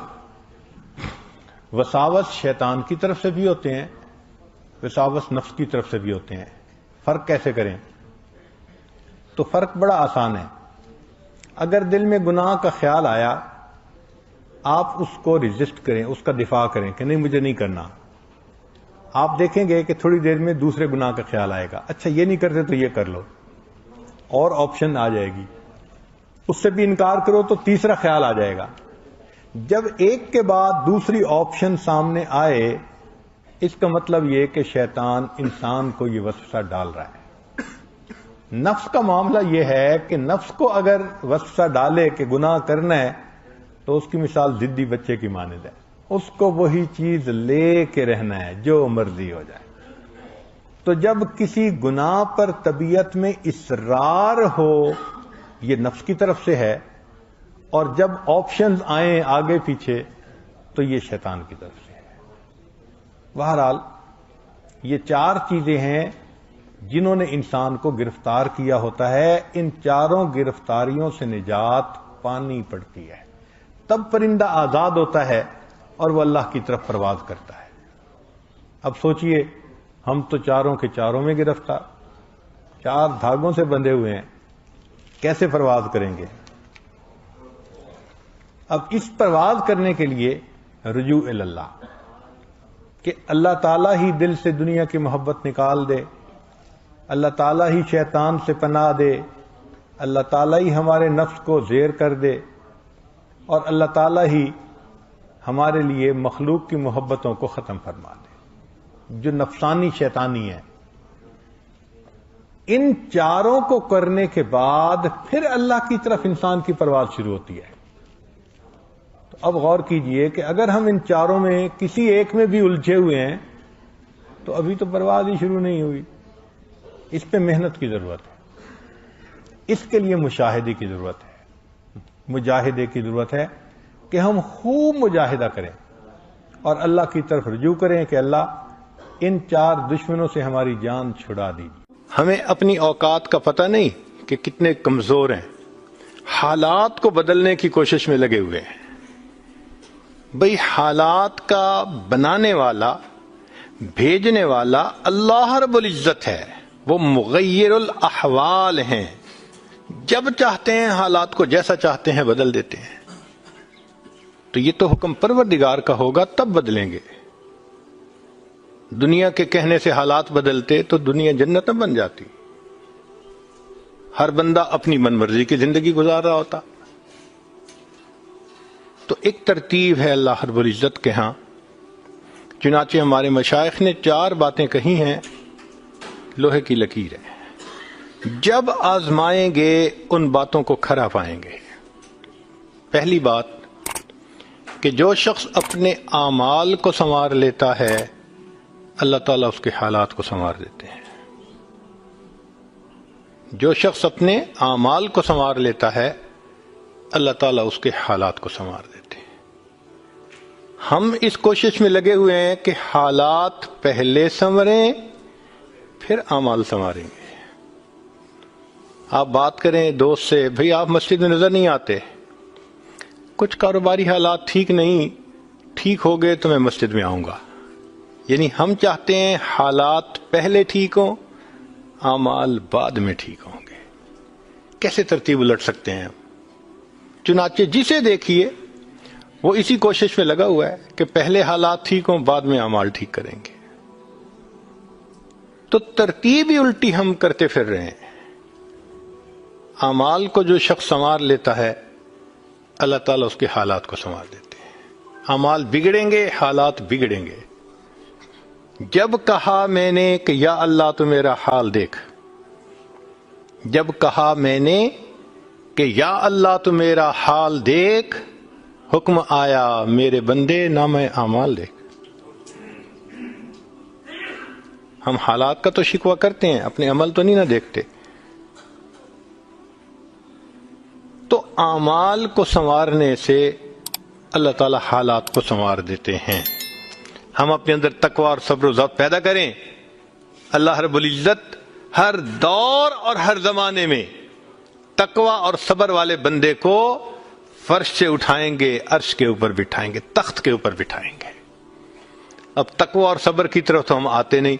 Speaker 2: وساوس شیطان کی طرف سے بھی ہوتے ہیں، وساوس نفس کی طرف سے بھی ہوتے ہیں۔ فرق کیسے کریں؟ تو فرق بڑا آسان ہے۔ اگر دل میں گناہ کا خیال آیا، آپ اس کو ریزسٹ کریں، اس کا دفاع کریں کہ نہیں مجھے نہیں کرنا۔ آپ دیکھیں گے کہ تھوڑی دیر میں دوسرے گناہ کا خیال آئے گا، اچھا یہ نہیں کرتے تو یہ کر لو، اور آپشن آ جائے گی۔ اس سے بھی انکار کرو تو تیسرا خیال آ جائے گا۔ جب ایک کے بعد دوسری آپشن سامنے آئے، اس کا مطلب یہ کہ شیطان انسان کو یہ وسوسہ ڈال رہا ہے۔ نفس کا معاملہ یہ ہے کہ نفس کو اگر وسوسہ ڈالے کہ گناہ کرنا ہے تو اس کی مثال ضدی بچے کی مانند ہے، اس کو وہی چیز لے کے رہنا ہے جو مرضی ہو جائے۔ تو جب کسی گناہ پر طبیعت میں اصرار ہو، یہ نفس کی طرف سے ہے، اور جب آپشنز آئیں آگے پیچھے تو یہ شیطان کی طرف سے ہے۔ بہرحال یہ چار چیزیں ہیں جنہوں نے انسان کو گرفتار کیا ہوتا ہے۔ ان چاروں گرفتاریوں سے نجات پانی پڑتی ہے، تب پرندہ آزاد ہوتا ہے اور وہ اللہ کی طرف پرواز کرتا ہے۔ اب سوچئے، ہم تو چاروں کے چاروں میں گرفتار، چار دھاگوں سے بندھے ہوئے ہیں، کیسے پرواز کریں گے؟ اب اس پرواز کرنے کے لیے رجوع اللہ، کہ اللہ تعالیٰ ہی دل سے دنیا کی محبت نکال دے، اللہ تعالیٰ ہی شیطان سے پناہ دے، اللہ تعالیٰ ہی ہمارے نفس کو زیر کر دے، اور اللہ تعالیٰ ہی ہمارے لیے مخلوق کی محبتوں کو ختم فرما دے جو نفسانی شیطانی ہے۔ ان چاروں کو کرنے کے بعد پھر اللہ کی طرف انسان کی پرواز شروع ہوتی ہے۔ تو اب غور کیجئے کہ اگر ہم ان چاروں میں کسی ایک میں بھی الجھے ہوئے ہیں تو ابھی تو پرواز ہی شروع نہیں ہوئی۔ اس پہ محنت کی ضرورت ہے، اس کے لیے مشاہدے کی ضرورت ہے، مجاہدے کی ضرورت ہے کہ ہم خوب مجاہدہ کریں اور اللہ کی طرف رجوع کریں کہ اللہ ان چار دشمنوں سے ہماری جان چھڑا دیجیے۔
Speaker 1: ہمیں اپنی اوقات کا پتہ نہیں کہ کتنے کمزور ہیں، حالات کو بدلنے کی کوشش میں لگے ہوئے ہیں۔ بھئی حالات کا بنانے والا، بھیجنے والا اللہ رب العزت ہے، وہ مغیر الاحوال ہیں، جب چاہتے ہیں حالات کو جیسا چاہتے ہیں بدل دیتے ہیں۔ تو یہ تو حکم پروردگار کا ہوگا تب بدلیں گے. دنیا کے کہنے سے حالات بدلتے تو دنیا جنت نہ بن جاتی. ہر بندہ اپنی من مرضی کی زندگی گزار رہا ہوتا. تو ایک ترتیب ہے اللہ رب العزت کے ہاں. چنانچہ ہمارے مشائخ نے 4 باتیں کہی ہیں، لوہے کی لکیر ہے. جب آزمائیں گے ان باتوں کو کھرا پائیں گے. پہلی بات کہ جو شخص اپنے اعمال کو سنوار لیتا ہے اللہ تعالیٰ اس کے حالات کو سنوار دیتے ہیں. جو شخص اپنے اعمال کو سنوار لیتا ہے اللہ تعالیٰ اس کے حالات کو سنوار دیتے ہیں. ہم اس کوشش میں لگے ہوئے ہیں کہ حالات پہلے سنوریں پھر اعمال سنواریں گے. آپ بات کریں دوست سے، بھئی آپ مسجد میں نظر نہیں آتے، کچھ کاروباری حالات ٹھیک نہیں، ٹھیک ہو گئے تو میں مسجد میں آؤں گا. یعنی ہم چاہتے ہیں حالات پہلے ٹھیک ہوں، اعمال بعد میں ٹھیک ہوں گے. کیسے ترتیب الٹ سکتے ہیں؟ چنانچہ جسے دیکھیے وہ اسی کوشش میں لگا ہوا ہے کہ پہلے حالات ٹھیک ہوں بعد میں اعمال ٹھیک کریں گے. تو ترتیب ہی الٹی ہم کرتے پھر رہے ہیں. اعمال کو جو شخص سنوار لیتا ہے اللہ تعالیٰ اس کے حالات کو سنوار دیتے ہیں. اعمال بگڑیں گے، حالات بگڑیں گے. جب کہا میں نے کہ یا اللہ تو میرا حال دیکھ، جب کہا میں نے کہ یا اللہ تو میرا حال دیکھ، حکم آیا میرے بندے نامہ اعمال دیکھ. ہم حالات کا تو شکوہ کرتے ہیں، اپنے عمل تو نہیں نہ دیکھتے. تو اعمال کو سنوارنے سے اللہ تعالی حالات کو سنوار دیتے ہیں. ہم اپنے اندر تقوی اور صبر و ضبط پیدا کریں، اللہ رب العزت ہر دور اور ہر زمانے میں تقوی اور صبر والے بندے کو فرش سے اٹھائیں گے، عرش کے اوپر بٹھائیں گے، تخت کے اوپر بٹھائیں گے. اب تقوی اور صبر کی طرف تو ہم آتے نہیں.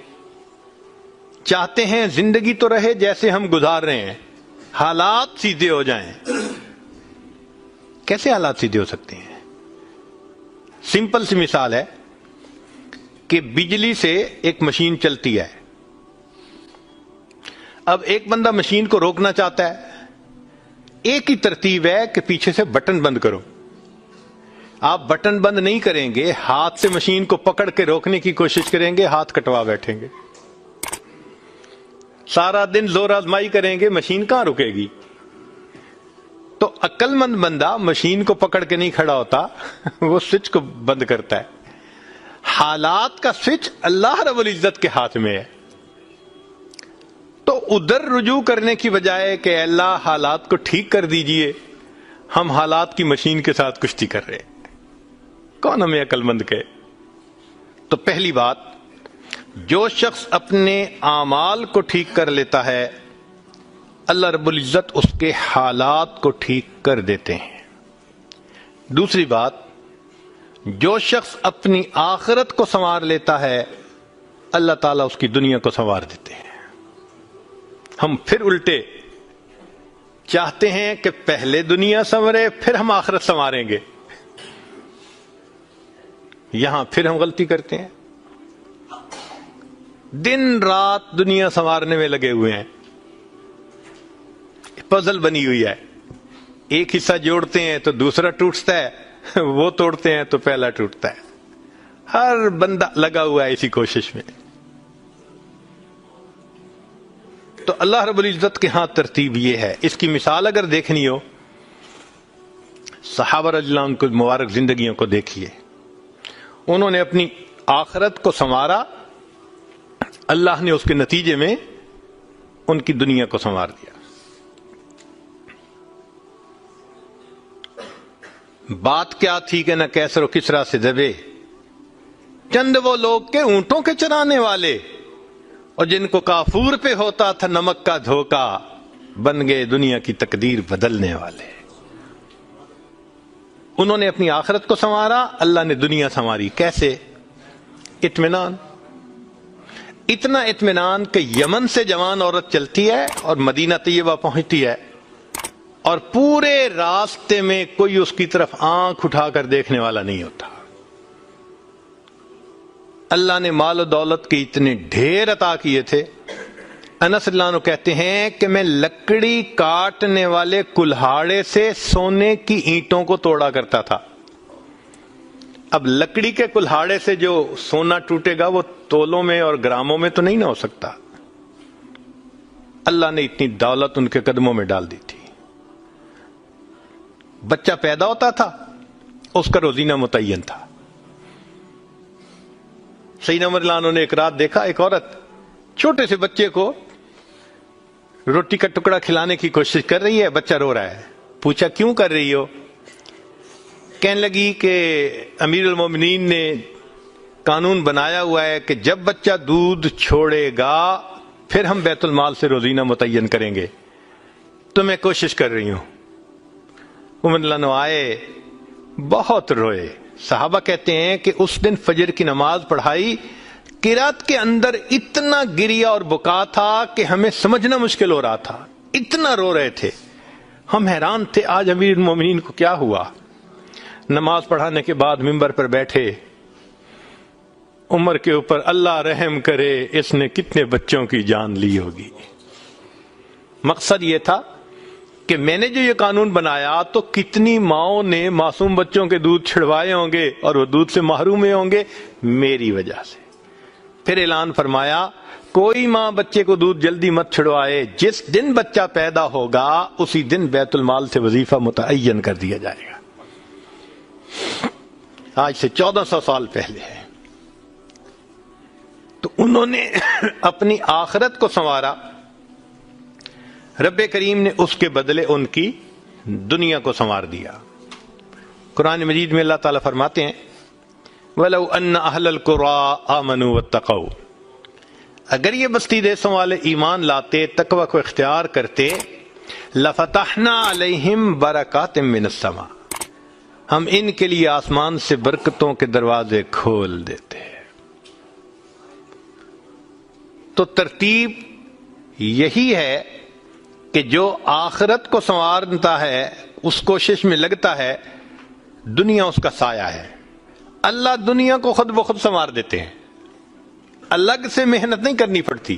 Speaker 1: چاہتے ہیں زندگی تو رہے جیسے ہم گزار رہے ہیں، حالات سیدھے ہو جائیں. کیسے حالات سیدھے ہو سکتے ہیں؟ سمپل سی مثال ہے کہ بجلی سے ایک مشین چلتی ہے. اب ایک بندہ مشین کو روکنا چاہتا ہے، ایک ہی ترتیب ہے کہ پیچھے سے بٹن بند کرو. آپ بٹن بند نہیں کریں گے، ہاتھ سے مشین کو پکڑ کے روکنے کی کوشش کریں گے، ہاتھ کٹوا بیٹھیں گے. سارا دن زور آزمائی کریں گے، مشین کہاں رکے گی؟ تو عقل مند بندہ مشین کو پکڑ کے نہیں کھڑا ہوتا، وہ سوئچ کو بند کرتا ہے. حالات کا سوئچ اللہ رب العزت کے ہاتھ میں ہے. تو ادھر رجوع کرنے کی بجائے کہ اے اللہ حالات کو ٹھیک کر دیجئے، ہم حالات کی مشین کے ساتھ کشتی کر رہے. کون ہمیں عقل مند کہے؟ تو پہلی بات، جو شخص اپنے اعمال کو ٹھیک کر لیتا ہے اللہ رب العزت اس کے حالات کو ٹھیک کر دیتے ہیں. دوسری بات، جو شخص اپنی آخرت کو سنوار لیتا ہے اللہ تعالیٰ اس کی دنیا کو سنوار دیتے ہیں. ہم پھر الٹے چاہتے ہیں کہ پہلے دنیا سنورے پھر ہم آخرت سنواریں گے. یہاں پھر ہم غلطی کرتے ہیں. دن رات دنیا سنوارنے میں لگے ہوئے ہیں، پزل بنی ہوئی ہے. ایک حصہ جوڑتے ہیں تو دوسرا ٹوٹتا ہے، وہ توڑتے ہیں تو پہلا ٹوٹتا ہے. ہر بندہ لگا ہوا ہے اسی کوشش میں. تو اللہ رب العزت کے ہاں ترتیب یہ ہے. اس کی مثال اگر دیکھنی ہو، صحابہ رضی اللہ عنہ کی مبارک زندگیوں کو دیکھیے. انہوں نے اپنی آخرت کو سنوارا، اللہ نے اس کے نتیجے میں ان کی دنیا کو سنوار دیا. بات کیا تھی کہ نہ کیسر و کسرا سے دبے چند وہ لوگ کے اونٹوں کے چرانے والے، اور جن کو کافور پہ ہوتا تھا نمک کا دھوکا، بن گئے دنیا کی تقدیر بدلنے والے. انہوں نے اپنی آخرت کو سنوارا، اللہ نے دنیا سنواری. کیسے؟ اطمینان. اتنا اطمینان کہ یمن سے جوان عورت چلتی ہے اور مدینہ طیبہ پہنچتی ہے اور پورے راستے میں کوئی اس کی طرف آنکھ اٹھا کر دیکھنے والا نہیں ہوتا. اللہ نے مال و دولت کے اتنے ڈھیر عطا کیے تھے. انس اللہ عنہ کہتے ہیں کہ میں لکڑی کاٹنے والے کلہاڑے سے سونے کی اینٹوں کو توڑا کرتا تھا. اب لکڑی کے کلہاڑے سے جو سونا ٹوٹے گا وہ تولوں میں اور گراموں میں تو نہیں نہ ہو سکتا. اللہ نے اتنی دولت ان کے قدموں میں ڈال دی تھی. بچہ پیدا ہوتا تھا اس کا روزینہ متعین تھا. سیدنا عمر رضی اللہ عنہ نے ایک رات دیکھا ایک عورت چھوٹے سے بچے کو روٹی کا ٹکڑا کھلانے کی کوشش کر رہی ہے, بچہ رو رہا ہے. پوچھا کیوں کر رہی ہو؟ کہنے لگی کہ امیر المومنین نے قانون بنایا ہوا ہے کہ جب بچہ دودھ چھوڑے گا پھر ہم بیت المال سے روزینہ متعین کریں گے, تو میں کوشش کر رہی ہوں. عمر رضی اللہ عنہ آئے, بہت روئے. صحابہ کہتے ہیں کہ اس دن فجر کی نماز پڑھائی, قرات کے اندر اتنا گریا اور بکا تھا کہ ہمیں سمجھنا مشکل ہو رہا تھا, اتنا رو رہے تھے. ہم حیران تھے آج امیر المومنین کو کیا ہوا. نماز پڑھانے کے بعد ممبر پر بیٹھے, عمر کے اوپر اللہ رحم کرے اس نے کتنے بچوں کی جان لی ہوگی. مقصد یہ تھا کہ میں نے جو یہ قانون بنایا تو کتنی ماؤں نے معصوم بچوں کے دودھ چھڑوائے ہوں گے اور وہ دودھ سے محروم ہوں گے میری وجہ سے. پھر اعلان فرمایا کوئی ماں بچے کو دودھ جلدی مت چھڑوائے, جس دن بچہ پیدا ہوگا اسی دن بیت المال سے وظیفہ متعین کر دیا جائے گا. آج سے 1400 سال پہلے ہے. تو انہوں نے اپنی آخرت کو سنوارا, رب کریم نے اس کے بدلے ان کی دنیا کو سنوار دیا. قرآن مجید میں اللہ تعالیٰ فرماتے ہیں وَلَوْ أَنَّ أَهْلَ الْقُرَىٰ آمَنُوا وَاتَّقَوْا, اگر یہ بستی دیسوں والے ایمان لاتے, تقوی کو اختیار کرتے, لَفَتَحْنَا عَلَيْهِمْ بَرَكَاتٍ مِّنَ السَّمَاءِ, ہم ان کے لیے آسمان سے برکتوں کے دروازے کھول دیتے. تو ترتیب یہی ہے کہ جو آخرت کو سنوارتا ہے اس کوشش میں لگتا ہے, دنیا اس کا سایہ ہے. اللہ دنیا کو خود بخود سنوار دیتے ہیں, الگ سے محنت نہیں کرنی پڑتی.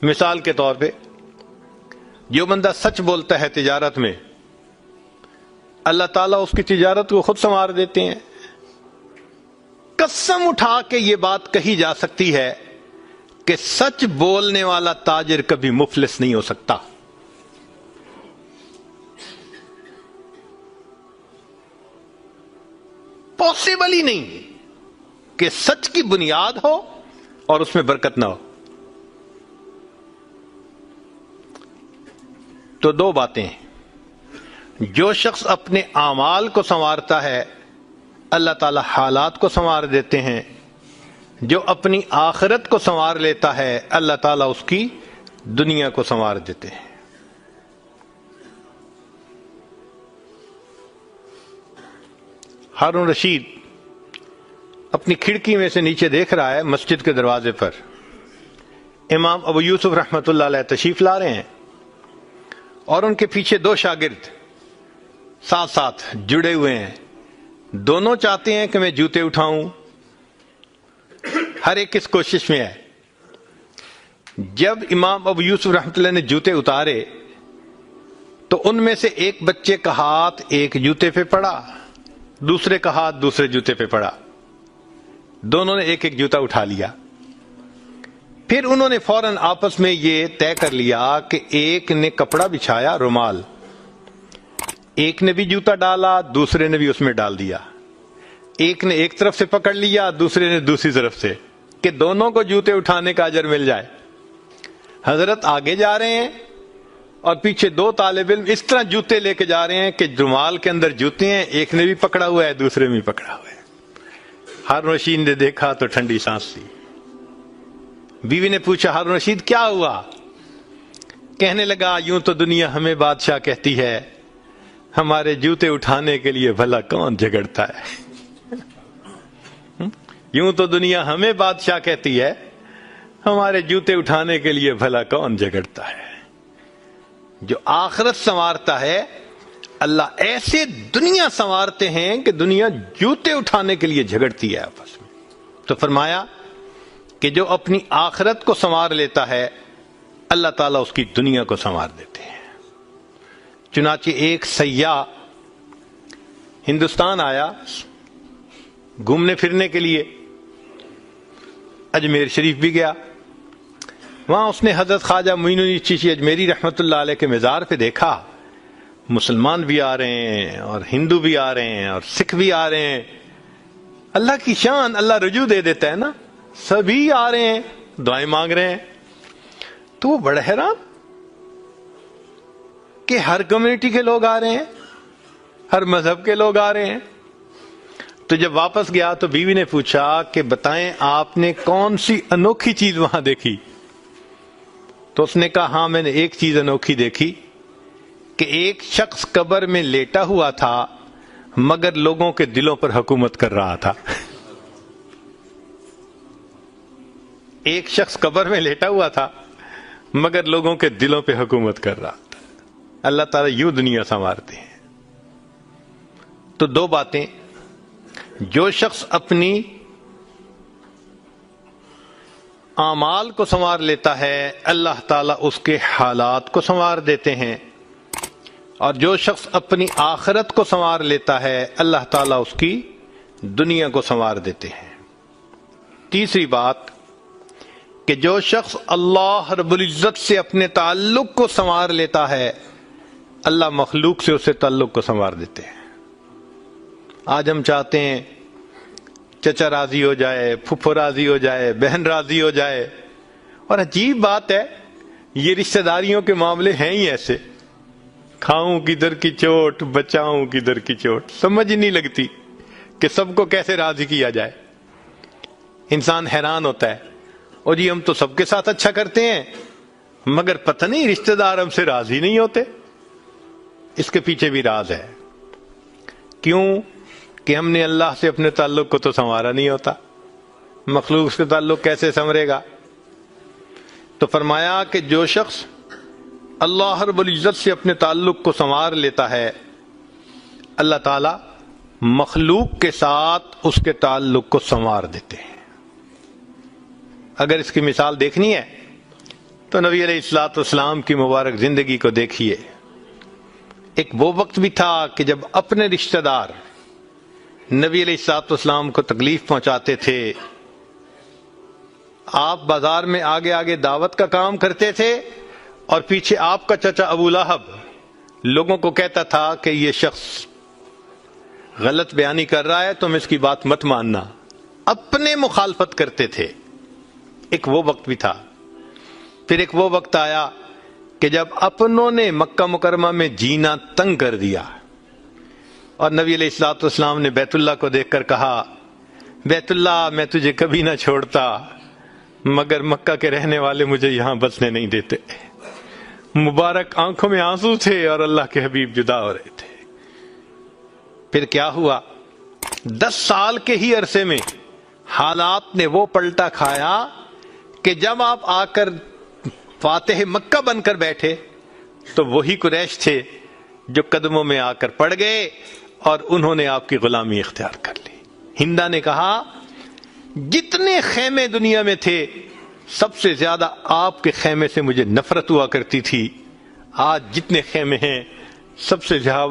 Speaker 1: مثال کے طور پہ جو بندہ سچ بولتا ہے تجارت میں, اللہ تعالیٰ اس کی تجارت کو خود سنوار دیتے ہیں. قسم اٹھا کے یہ بات کہی جا سکتی ہے کہ سچ بولنے والا تاجر کبھی مفلس نہیں ہو سکتا. پاسبل ہی نہیں کہ سچ کی بنیاد ہو اور اس میں برکت نہ ہو. تو دو باتیں ہیں, جو شخص اپنے اعمال کو سنوارتا ہے اللہ تعالی حالات کو سنوار دیتے ہیں, جو اپنی آخرت کو سنوار لیتا ہے اللہ تعالیٰ اس کی دنیا کو سنوار دیتے ہیں. ہارون رشید اپنی کھڑکی میں سے نیچے دیکھ رہا ہے, مسجد کے دروازے پر امام ابو یوسف رحمۃ اللہ علیہ تشریف لا رہے ہیں اور ان کے پیچھے دو شاگرد ساتھ ساتھ جڑے ہوئے ہیں. دونوں چاہتے ہیں کہ میں جوتے اٹھاؤں, ہر ایک اس کوشش میں ہے. جب امام ابو یوسف رحمۃ اللہ نے جوتے اتارے تو ان میں سے ایک بچے کا ہاتھ ایک جوتے پہ پڑا, دوسرے کا ہاتھ دوسرے جوتے پہ پڑا. دونوں نے ایک ایک جوتا اٹھا لیا. پھر انہوں نے فوراً آپس میں یہ طے کر لیا کہ ایک نے کپڑا بچھایا رومال, ایک نے بھی جوتا ڈالا دوسرے نے بھی اس میں ڈال دیا. ایک نے ایک طرف سے پکڑ لیا دوسرے نے دوسری طرف سے, کہ دونوں کو جوتے اٹھانے کا اجر مل جائے. حضرت آگے جا رہے ہیں اور پیچھے دو طالب علم اس طرح جوتے لے کے جا رہے ہیں کہ رومال کے اندر جوتے ہیں, ایک نے بھی پکڑا ہوا ہے دوسرے میں بھی پکڑا ہوا ہے. ہارون رشید نے دیکھا تو ٹھنڈی سانس لی. بیوی نے پوچھا ہارون رشید کیا ہوا؟ کہنے لگا یوں تو دنیا ہمیں بادشاہ کہتی ہے, ہمارے جوتے اٹھانے کے لیے بھلا کون جھگڑتا ہے. یوں تو دنیا ہمیں بادشاہ کہتی ہے, ہمارے جوتے اٹھانے کے لیے بھلا کون جھگڑتا ہے. جو آخرت سنوارتا ہے اللہ ایسے دنیا سنوارتے ہیں کہ دنیا جوتے اٹھانے کے لیے جھگڑتی ہے آپس میں. تو فرمایا کہ جو اپنی آخرت کو سنوار لیتا ہے اللہ تعالیٰ اس کی دنیا کو سنوار دیتے ہیں. چنانچہ ایک سیاح ہندوستان آیا گھومنے پھرنے کے لیے، اجمیر شریف بھی گیا. وہاں اس نے حضرت خواجہ معین الدین چشتی اجمیری رحمۃ اللہ علیہ کے مزار پہ دیکھا مسلمان بھی آ رہے ہیں اور ہندو بھی آ رہے ہیں اور سکھ بھی آ رہے ہیں. اللہ کی شان، اللہ رجوع دے دیتا ہے نا، سبھی آ رہے ہیں دعائیں مانگ رہے ہیں. تو وہ بڑا حیران کہ ہر کمیونٹی کے لوگ آ رہے ہیں، ہر مذہب کے لوگ آ رہے ہیں. تو جب واپس گیا تو بیوی نے پوچھا کہ بتائیں آپ نے کون سی انوکھی چیز وہاں دیکھی؟ تو اس نے کہا ہاں میں نے ایک چیز انوکھی دیکھی کہ ایک شخص قبر میں لیٹا ہوا تھا مگر لوگوں کے دلوں پر حکومت کر رہا تھا. ایک شخص قبر میں لیٹا ہوا تھا مگر لوگوں کے دلوں پہ حکومت کر رہا تھا. اللہ تعالیٰ یوں دنیا سنوارتے ہیں. تو دو باتیں، جو شخص اپنی اعمال کو سنوار لیتا ہے اللہ تعالیٰ اس کے حالات کو سنوار دیتے ہیں، اور جو شخص اپنی آخرت کو سنوار لیتا ہے اللہ تعالیٰ اس کی دنیا کو سنوار دیتے ہیں. تیسری بات کہ جو شخص اللہ رب العزت سے اپنے تعلق کو سنوار لیتا ہے اللہ مخلوق سے اسے تعلق کو سنوار دیتے ہیں. آج ہم چاہتے ہیں چچا راضی ہو جائے، پھپھو راضی ہو جائے، بہن راضی ہو جائے، اور عجیب بات ہے یہ رشتہ داریوں کے معاملے ہیں ہی ایسے، کھاؤں کدھر کی چوٹ بچاؤں کدھر کی چوٹ، سمجھ ہی نہیں لگتی کہ سب کو کیسے راضی کیا جائے. انسان حیران ہوتا ہے اور جی ہم تو سب کے ساتھ اچھا کرتے ہیں مگر پتہ نہیں رشتہ دار ہم سے راضی نہیں ہوتے. اس کے پیچھے بھی راز ہے. کیوں؟ کہ ہم نے اللہ سے اپنے تعلق کو تو سنوارا نہیں ہوتا، مخلوق سے تعلق کیسے سنورے گا؟ تو فرمایا کہ جو شخص اللہ رب العزت سے اپنے تعلق کو سنوار لیتا ہے اللہ تعالیٰ مخلوق کے ساتھ اس کے تعلق کو سنوار دیتے ہیں. اگر اس کی مثال دیکھنی ہے تو نبی علیہ الصلوۃ والسلام کی مبارک زندگی کو دیکھیے. ایک وہ وقت بھی تھا کہ جب اپنے رشتہ دار نبی علیہ الصلوۃ والسلام کو تکلیف پہنچاتے تھے، آپ بازار میں آگے آگے دعوت کا کام کرتے تھے اور پیچھے آپ کا چچا ابو لہب لوگوں کو کہتا تھا کہ یہ شخص غلط بیانی کر رہا ہے تم اس کی بات مت ماننا. اپنے مخالفت کرتے تھے. ایک وہ وقت بھی تھا. پھر ایک وہ وقت آیا کہ جب اپنوں نے مکہ مکرمہ میں جینا تنگ کر دیا اور نبی علیہ الصلوۃ والسلام نے بیت اللہ کو دیکھ کر کہا بیت اللہ میں تجھے کبھی نہ چھوڑتا مگر مکہ کے رہنے والے مجھے یہاں بسنے نہیں دیتے. مبارک آنکھوں میں آنسو تھے اور اللہ کے حبیب جدا ہو رہے تھے. پھر کیا ہوا؟ 10 سال کے ہی عرصے میں حالات نے وہ پلٹا کھایا کہ جب آپ آ کر فاتح مکہ بن کر بیٹھے تو وہی قریش تھے جو قدموں میں آ کر پڑ گئے اور انہوں نے آپ کی غلامی اختیار کر لی. ہندا نے کہا جتنے خیمے دنیا میں تھے سب سے زیادہ آپ کے خیمے سے مجھے نفرت ہوا کرتی تھی، آج جتنے خیمے ہیں سب سے زیادہ